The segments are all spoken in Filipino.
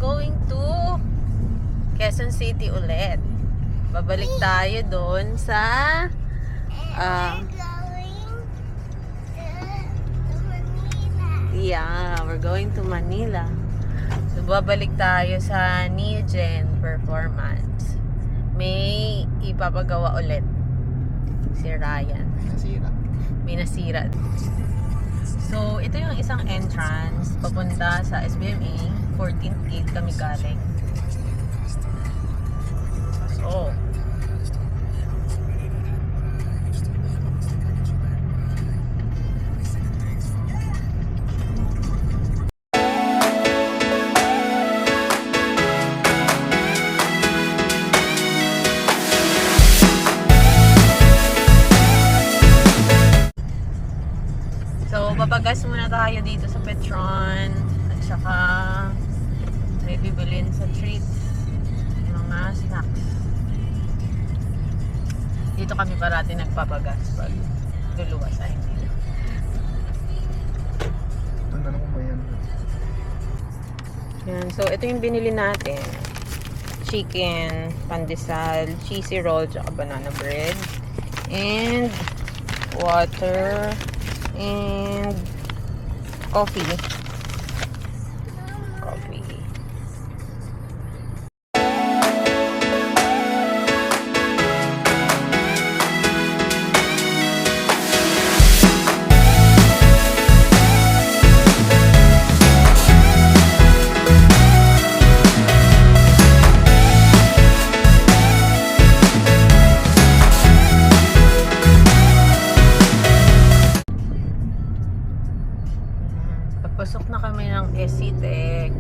going to Quezon City ulit. Babalik tayo doon sa we're going to Manila. So, babalik tayo sa Neogen Performance. May ipapagawa ulit si Ryan. May nasira. So, ito yung isang entrance papunta sa SBMA. 14th gate kami galing. So, babagas muna tayo dito sa Petron at saka may bibilin sa treats, mga snacks. Dito kami parati nagpapagas pag luluwas ay hindi. Yan, so ito yung binili natin. Chicken, pandesal, cheesy roll, at banana bread, and water, and coffee. Pasok na kami ng SCTEX.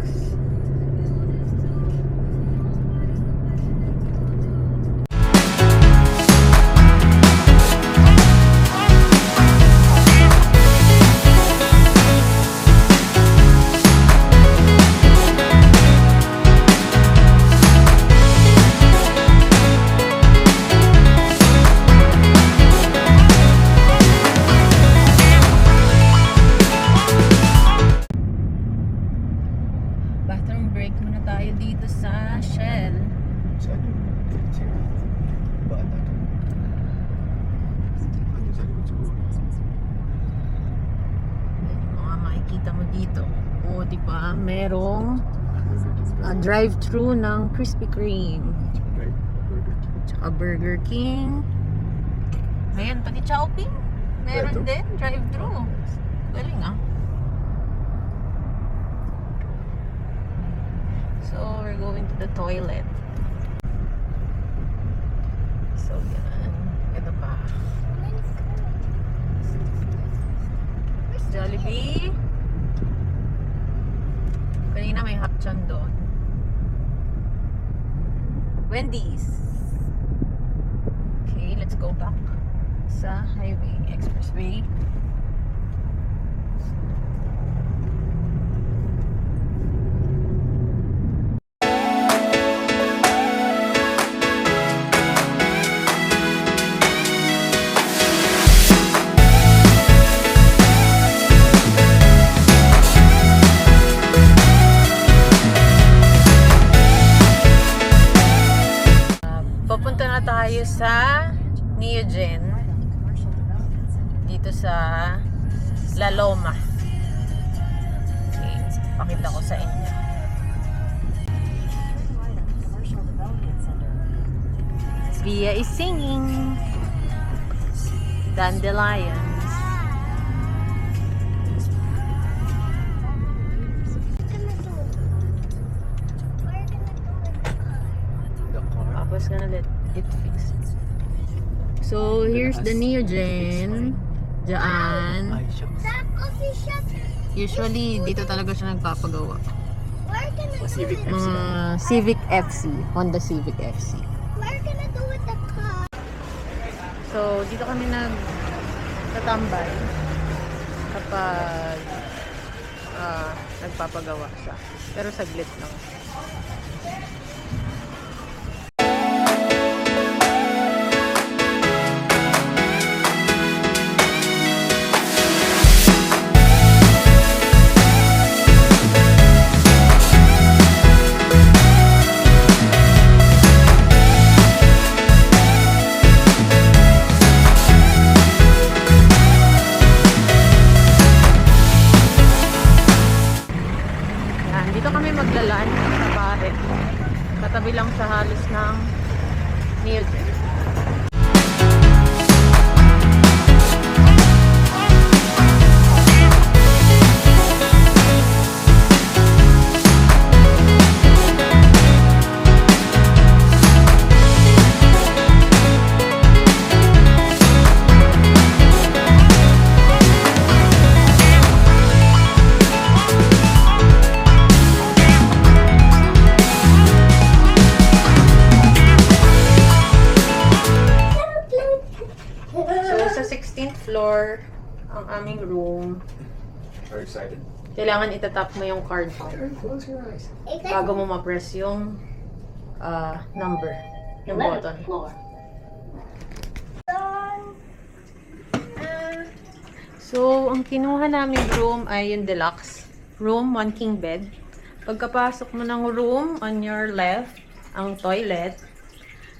Break muna tayo dito sa Shell. Saan yun? Baan natin? Ano sa likod siguro? Mga makikita mo dito. O, diba? Merong drive-thru ng Krispy Kreme. Tsaka Burger King. Ayan, pati Chowking. Meron din, drive-thru. Galing ah. So, we're going to the toilet. So, yan. Ito pa. Jollibee. Kanina may hapchan doon. Wendy's. Okay, let's go back sa highway, expressway. Papunta na tayo sa Neogen dito sa La Loma. Okay, pakita ko sa inyo. Via is singing Dandelions. Was gonna let it fix. So here's the Neogen. Diyan. Usually dito talaga siya nagpapagawa. Civic FC, Honda Civic FC. So dito kami nagtatambay kapag nagpapagawa siya. Pero saglit lang. ang aming room. Very excited. Kailangan itatap mo yung card mo Close your eyes. bago mo ma-press yung number, yung button. So, ang kinuha namin room ay yung deluxe. Room, 1 king bed. Pagkapasok mo ng room, on your left, ang toilet.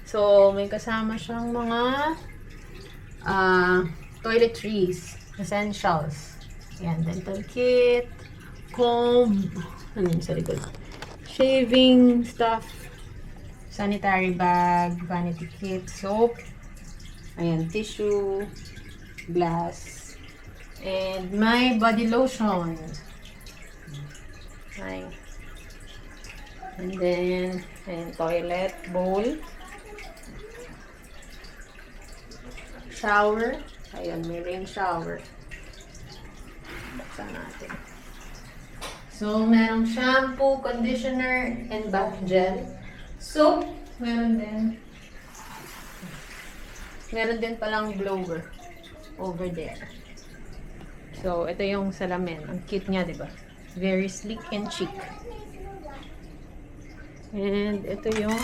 So, may kasama siyang mga toiletries, essentials. Yan, dental kit, comb, ano yun sa likod? Shaving stuff, sanitary bag, vanity kit, soap, ayan, tissue, glass, and my body lotion. Ay. And then, ayan, toilet, bowl, shower, ayan, may rain shower. Buksan natin. So, merong shampoo, conditioner, and bath gel. Soap, meron din palang blower over there. So, ito yung salamin. Ang cute niya, di ba? Very sleek and chic. And ito yung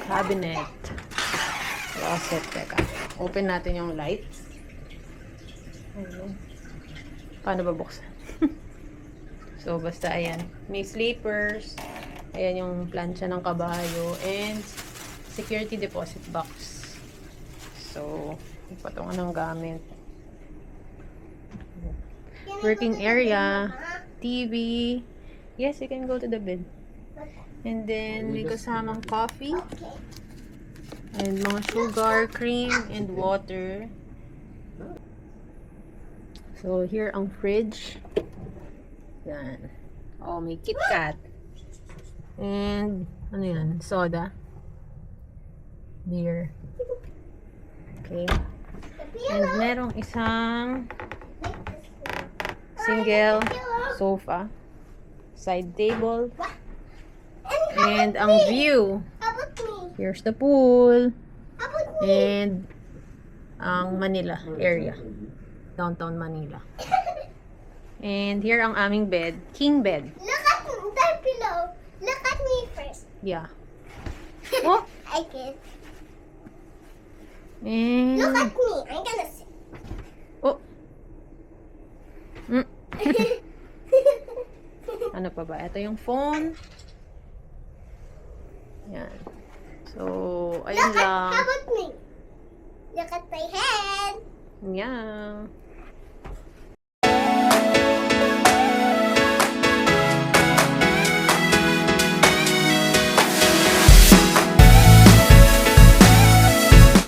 cabinet. Closet, teka. Open natin yung lights. Ayan. Paano ba buksan? So, basta ayan. May sleepers. Ayan yung plancha ng kabayo. And security deposit box. So, ipatungan ng gamit. Working area. TV. Yes, you can go to the bed. And then, may kasamang coffee. And mga sugar, cream, and water. So, here ang fridge. Yan. Oh, may KitKat. And, ano yan? Soda. Beer. Okay. And merong isang single sofa. Side table. And ang view. Here's the pool. And ang Manila area. Downtown Manila. And here ang aming bed. King bed. Look at that pillow. Look at me first. Yeah. Oh! I can. And... Look at me. I'm gonna sit. Oh! Mm. Ano pa ba? Ito yung phone. Yan. So, ayun Look at, lang. how about me? Look at my head. Yan.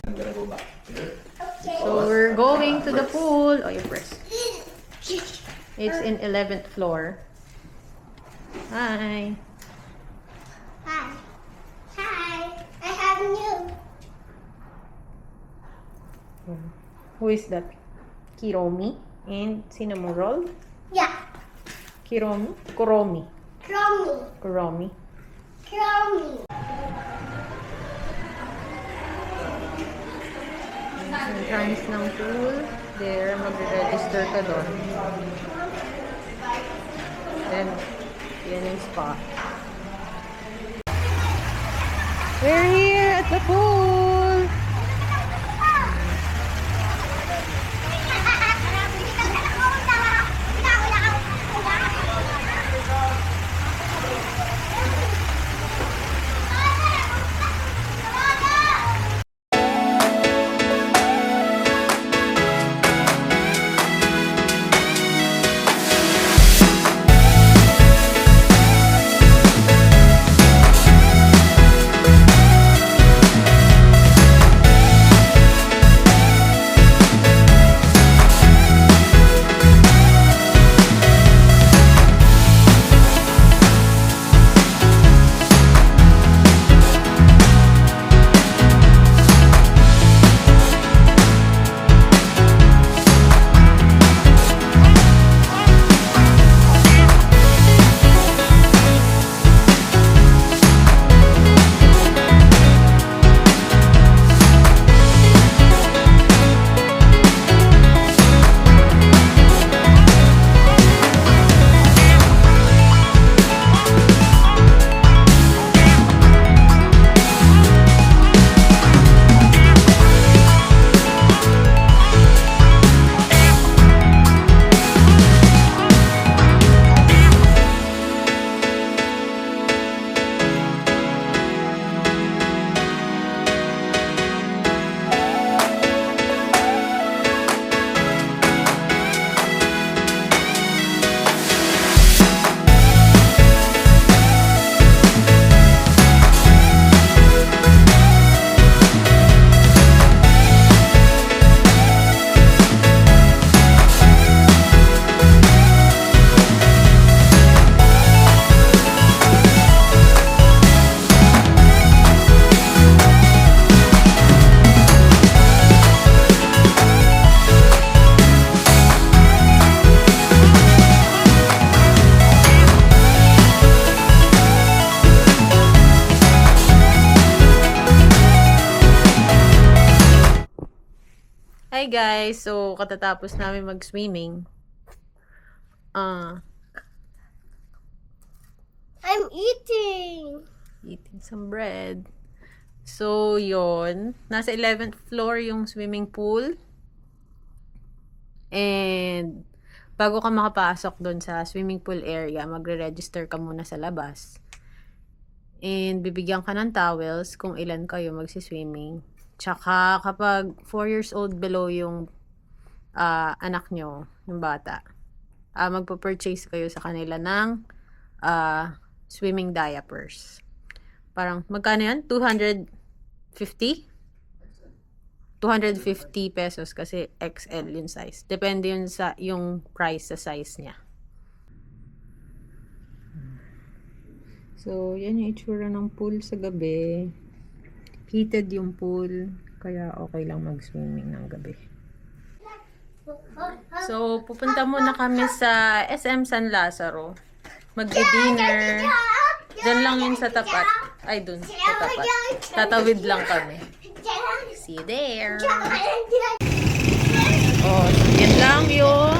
I'm gonna go back. Okay. So, we're going to the pool. Oh, you press. It's in 11th floor. Hi. Hi. Hi. I have new. Who is that? Kiromi and cinnamon roll. Yeah. Kiromi? Kuromi. Crummy. Kuromi. Crummy. Entrance ng pool. There, magre-register ka doon. Then, yan yung spa. We're here at the pool! guys, so katatapos namin mag-swimming. I'm eating. Eating some bread. So, yon. Nasa 11th floor yung swimming pool. And, bago ka makapasok doon sa swimming pool area, magre-register ka muna sa labas. And, bibigyan ka ng towels kung ilan kayo magsiswimming. Tsaka, kapag 4 years old below yung anak nyo, yung bata, magpo-purchase kayo sa kanila ng swimming diapers. Parang, magkano yan? 250 pesos kasi XL yung size. Depende yun sa yung price sa size niya. So, yan yung itsura ng pool sa gabi. Heated yung pool, kaya okay lang mag-swimming ng gabi. So, pupunta muna kami sa SM San Lazaro. Magdi-dinner. Diyan lang yun sa tapat. Ay, dun sa tapat. Tatawid lang kami. See you there. Oh, yan lang yung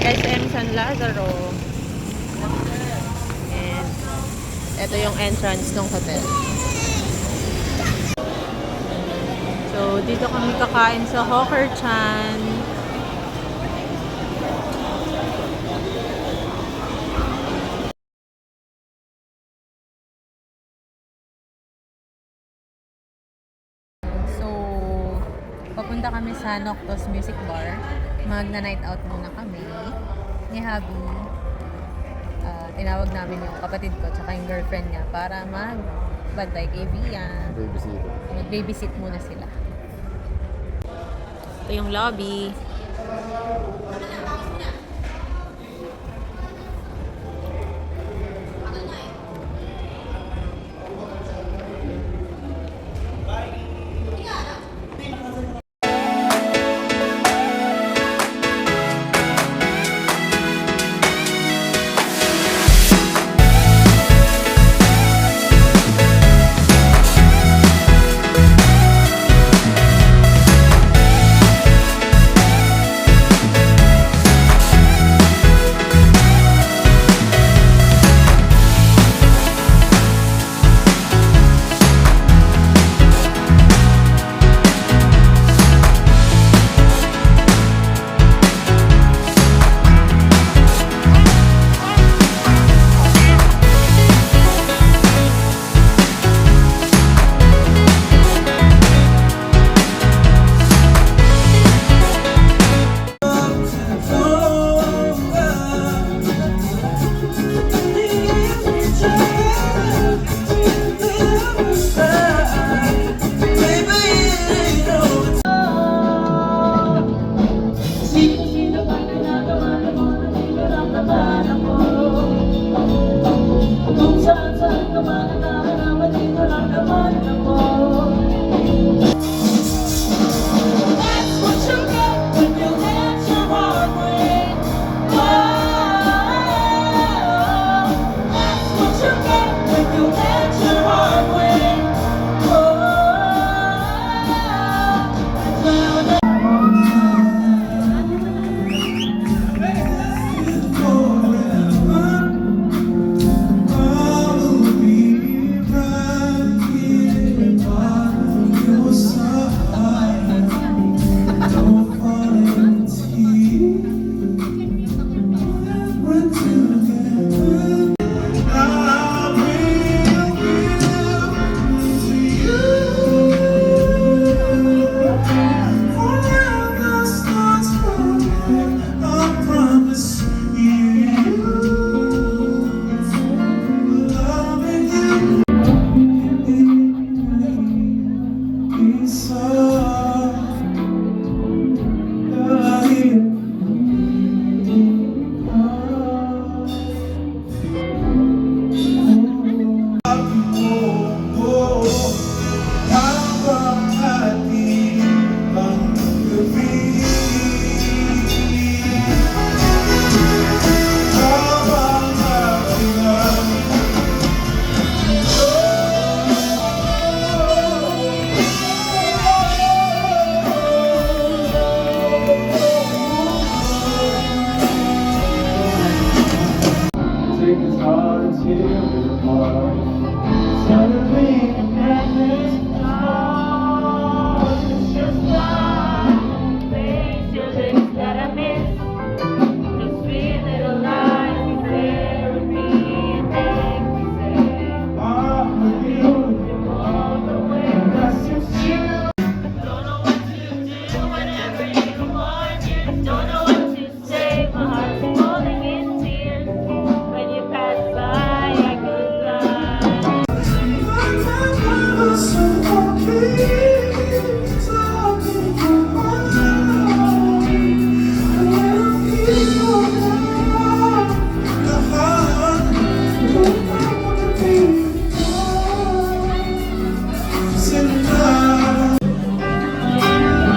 SM San Lazaro. And, ito yung entrance ng hotel. So, dito kami kakain sa Hawker Chan. Papunta kami sa Noctos Music Bar. Magna-night out muna kami ni Habi. Tinawag namin yung kapatid ko tsaka yung girlfriend niya para magbantay kay Vian. Mag-babysit muna sila. Ito yung lobby.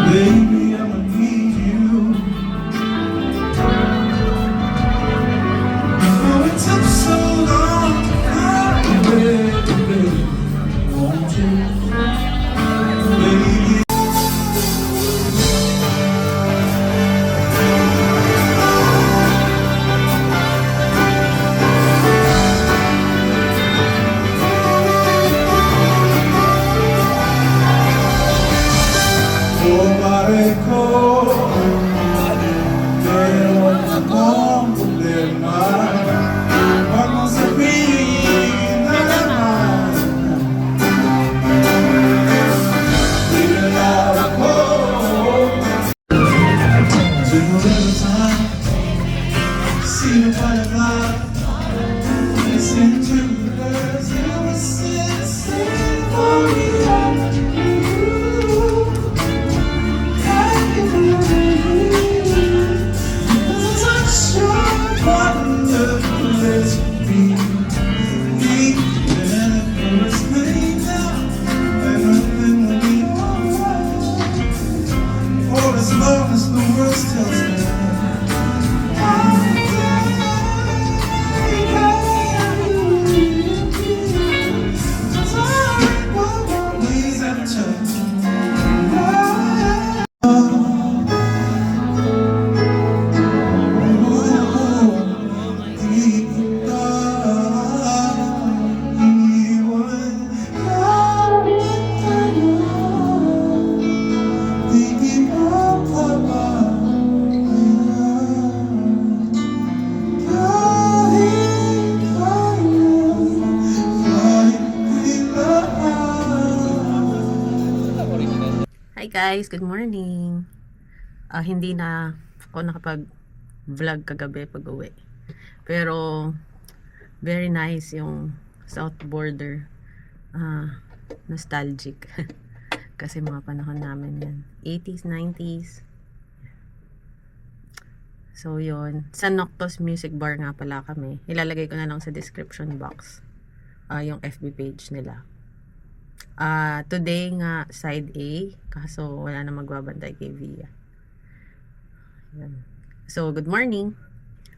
Baby, I'ma need you. Oh, it took so long to find you, baby. Won't you, baby? Oh, Mareko, pero akong problema. Huwag mong sabihin na naman pinalaw ako. Siguro sa sino pa naman listen to the words you were singing for me. As long as the world still stands, please have a touch. Hi guys, good morning. Hindi na ako nakapag-vlog kagabi pag uwi. Pero very nice yung South Border. Nostalgic. Kasi mga panahon namin yan. 80s, 90s. So yun. Sa Noctos Music Bar nga pala kami. Ilalagay ko na lang sa description box yung FB page nila. Today nga side A, kaso wala na magbabantay kay Via. Yan. So good morning.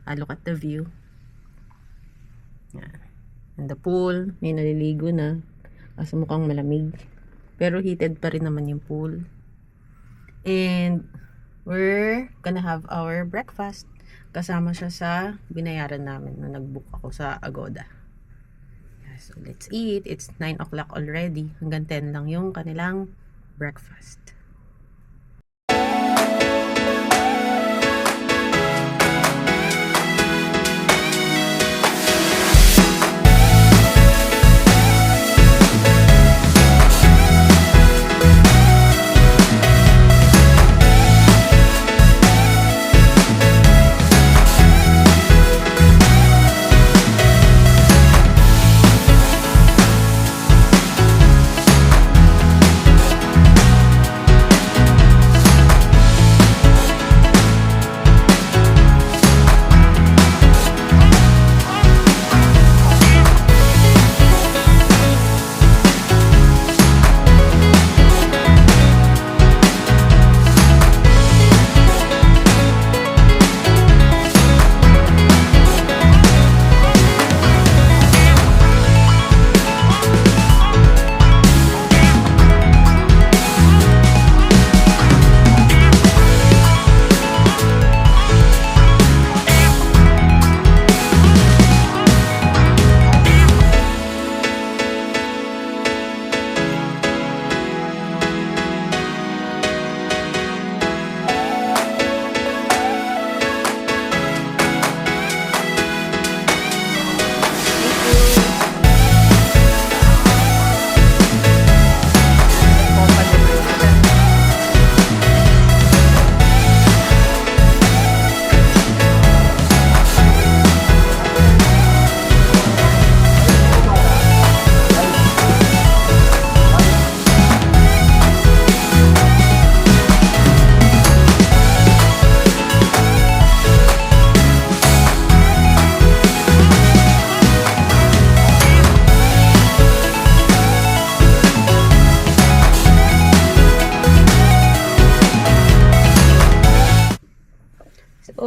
Look at the view. Yan. And the pool, may naliligo na. Kaso mukhang malamig. Pero heated pa rin naman yung pool. And we're gonna have our breakfast. Kasama siya sa binayaran namin na nag-book ako sa Agoda. So let's eat. It's 9 o'clock already. Hanggang 10 lang yung kanilang breakfast.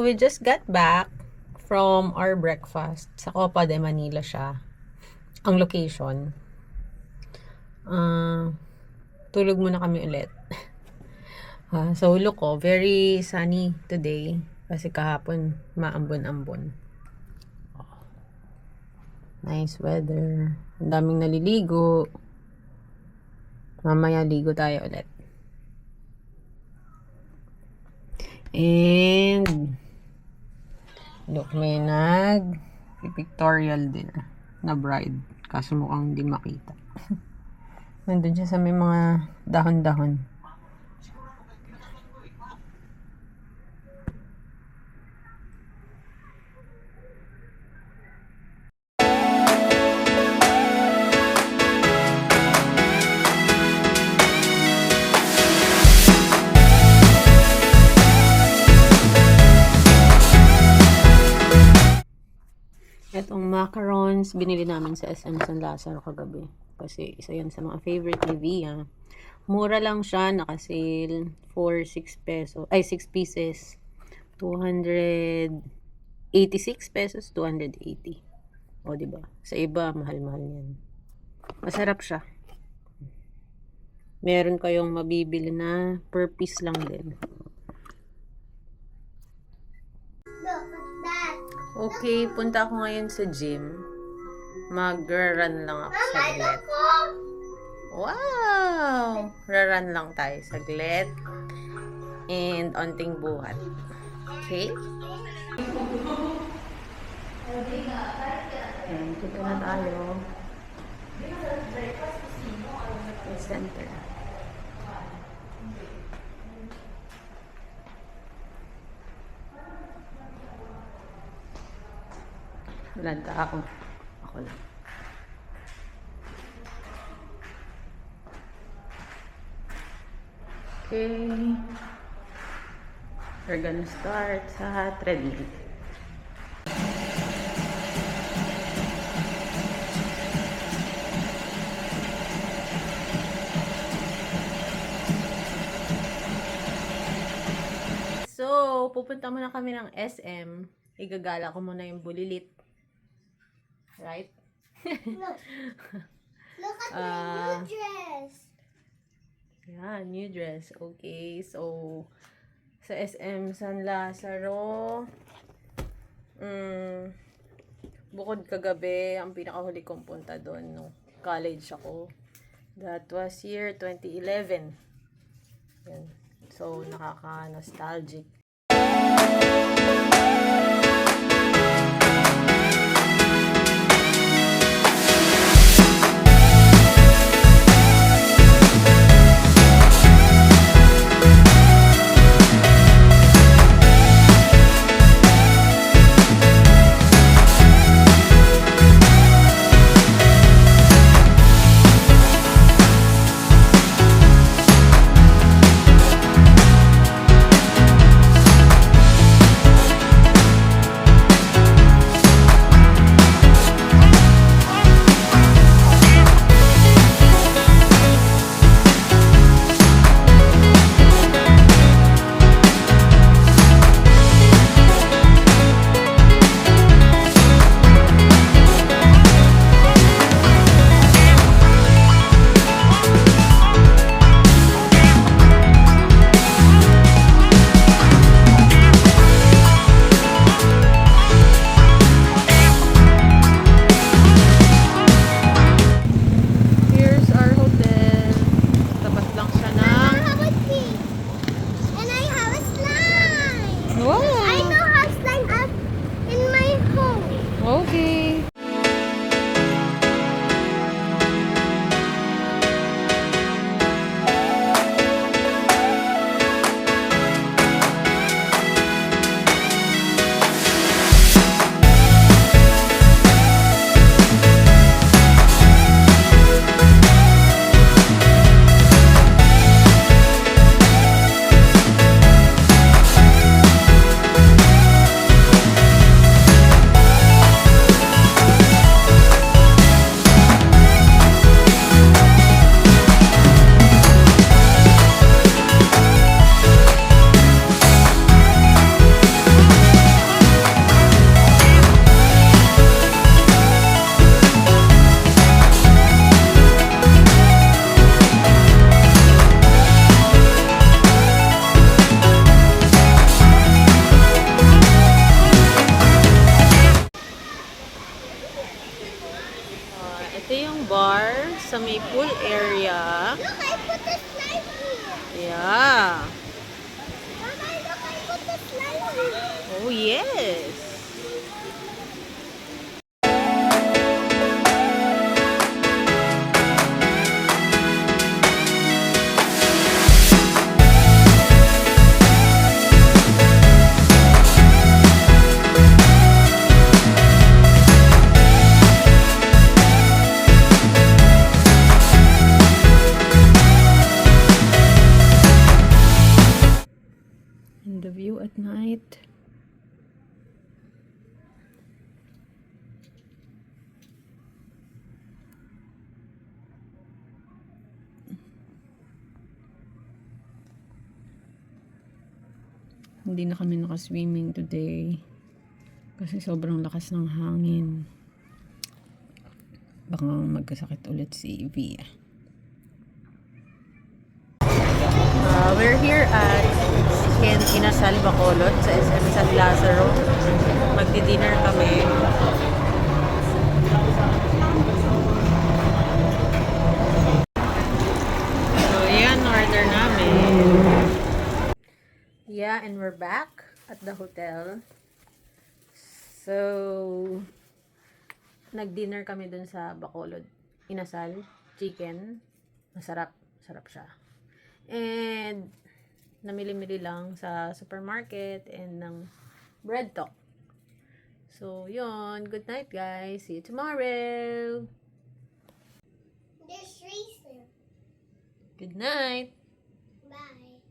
we just got back from our breakfast. Sa Copa de Manila siya. Ang location. Tulog muna kami ulit. So look ko, very sunny today. Kasi kahapon, maambon-ambon. Nice weather. Ang daming naliligo. Mamaya ligo tayo ulit. And look, may pictorial din na bride. Kaso mukhang hindi makita. Nandun siya sa may mga dahon-dahon. Itong macarons, binili namin sa SM San Lazaro kagabi. Kasi isa yan sa mga favorite ni Via. Mura lang siya, naka-sale for 6 pesos. Ay, 6 pieces. 286 pesos, 280. O, diba? Sa iba, mahal-mahal yan. Masarap siya. Meron kayong mabibili na per piece lang din. Look at that. Okay, punta ako ngayon sa gym. Mag-run lang ako Mama, saglit. look ko. Wow! Run lang tayo saglit. And onting buhat. Okay? And dito na tayo. Sa center. Lanta ako. Ako lang. Okay. We're gonna start sa treadmill. So, pupunta muna kami ng SM. Igagala ko muna yung bulilit. Right? Look. Look at my new dress. Yeah, new dress. Okay, so sa SM San Lazaro, bukod kagabi, ang pinakahuli kong punta doon, no, college ako. That was year 2011. Yan. So, nakaka-nostalgic. sa may pool area. Look, I put the slime here. Yeah. Mama, look, I put the slime here. Oh, yes. And the view at night. Hindi na kami nakaswimming today kasi sobrang lakas ng hangin. Baka magkasakit ulit si Via. We're here at Inasal, Bacolod sa SM San Lazaro. Magdi-dinner kami. So, yan, order namin. Yeah, and we're back at the hotel. So, nag-dinner kami dun sa Bacolod. Inasal, chicken. Masarap. Sarap siya. And, namili-mili lang sa supermarket and ng bread talk. So, yun. Good night, guys. See you tomorrow. There's trees there. Good night. Bye.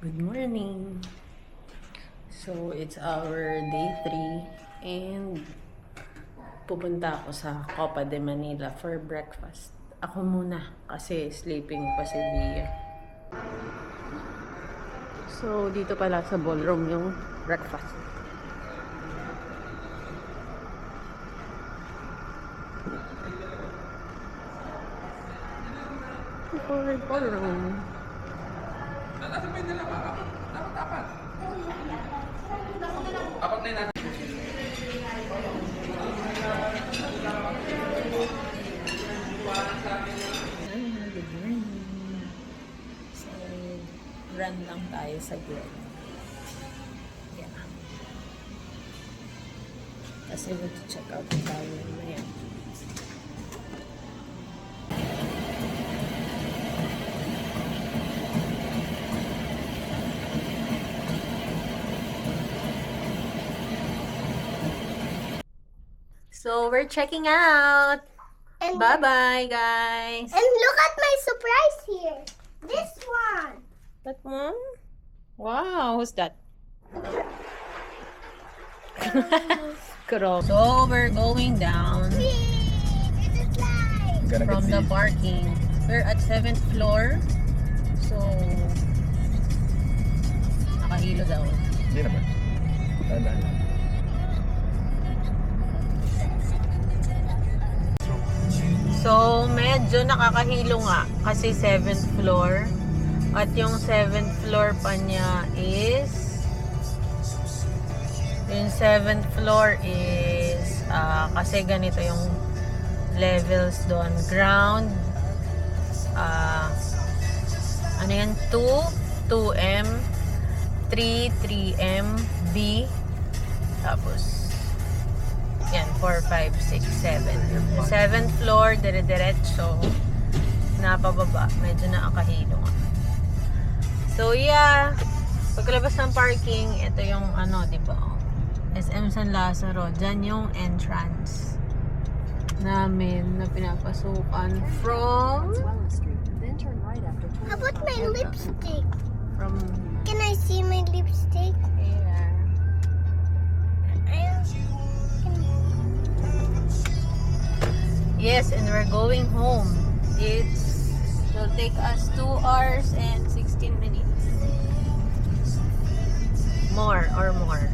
Good morning. So, it's our day 3 and pupunta ako sa Copa de Manila for breakfast. Ako muna kasi sleeping pa si Via. So, dito pala sa ballroom yung breakfast. For ballroom. Apat na yun natin. Good morning. So, run lang tayo sa grill. Yeah. Kasi mag-check out tayo na yan. So, we're checking out. And, Bye-bye, guys. and look at my surprise here. This one. That one? Wow, who's that? Kuro. So, we're going down It's a slime. Gonna from the parking. We're at 7th floor. So, nakahilo daw. Hindi naman. Tandaan lang. So, medyo nakakahilo nga kasi 7th floor. At yung 7th floor pa niya is yung 7th floor is kasi ganito yung levels doon. Ground ano yan? 2, 2M 3, 3M B tapos yan, 4, 5, 6, 7. 7th floor, dire-diretso. Napababa. Medyo nakakahilo nga. So, yeah. Pagkalabas ng parking, ito yung ano, di ba? SM San Lazaro. Diyan yung entrance namin na pinapasukan from... How about my lipstick? From Can I see my lipstick? here. Yes, and we're going home. It'll take us 2 hours and 16 minutes. More or more.